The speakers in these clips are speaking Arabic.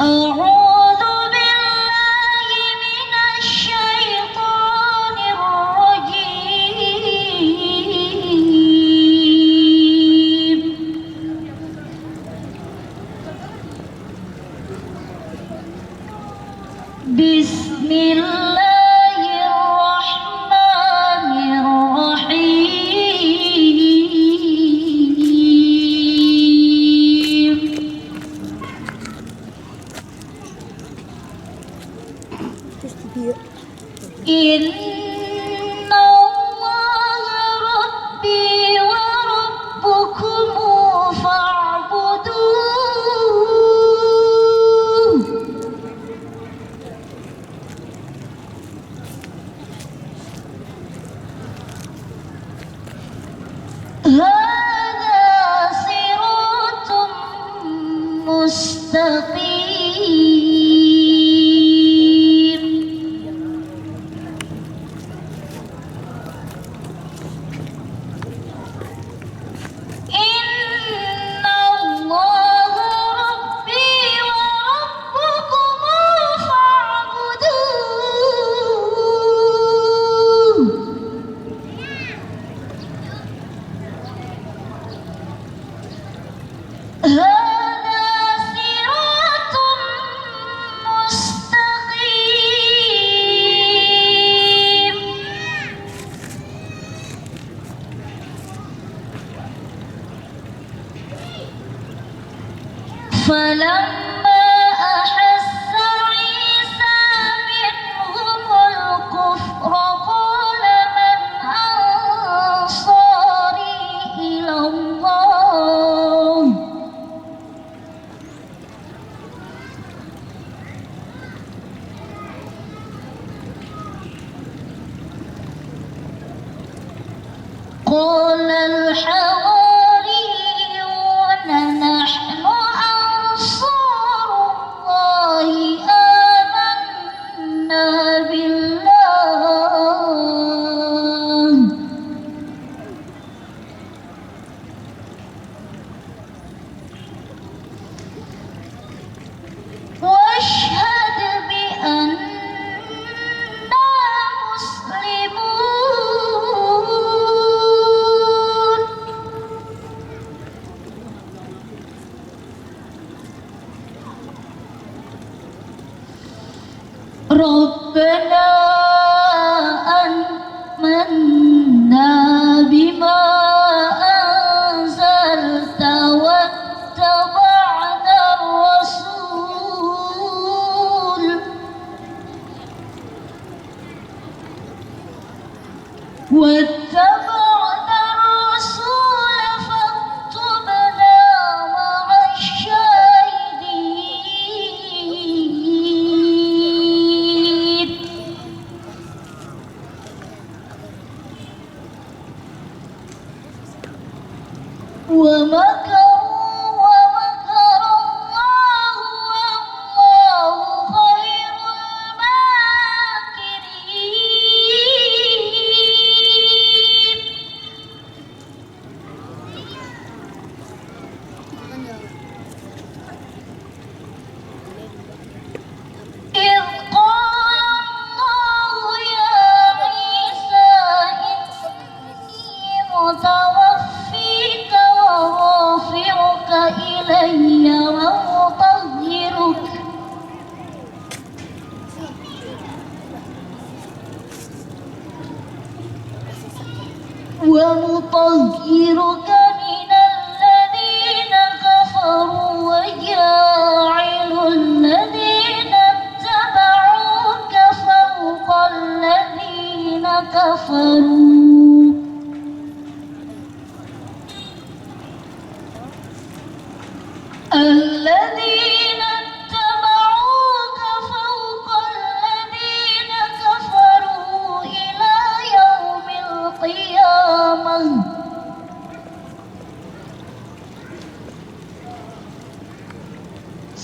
أعوذ بالله من الشيطان الرجيم. بسم الله الرحمن الرحيم. إن الله ربي وربكم فاعبدوه. هذا صراط مستقيم. إن الله ربي وربكم فاعبدوه. هذا صراط مستقيم. فلما أحس عيسى منهم الكفر قال من أنصاري إلى الله قال الحواريون نحن أنصار الله آمنا بالله واشهد بأننا مسلمون. ربنا آمنا بما أنزلت واتبعنا الرسول فاكتبنا مع الشاهدين. ومكروا ومكر الله والله خير الماكرين. إذ قال الله يا عيسى إني متوفيك ورافعك إلي ومطهرك من الذين كفروا وجاعل الذين اتبعوك فوق الذين كفروا الذين اتبعوك فوق الذين كفروا إلى يوم القيامة.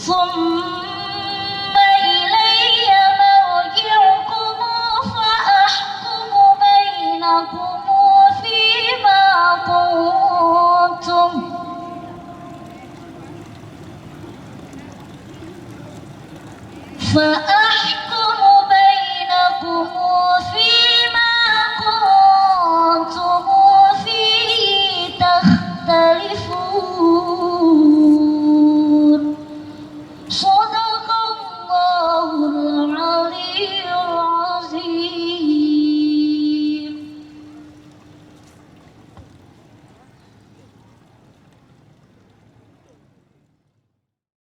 ثم إلي مرجعكم فأحكم بينكم فيما كنتم فأ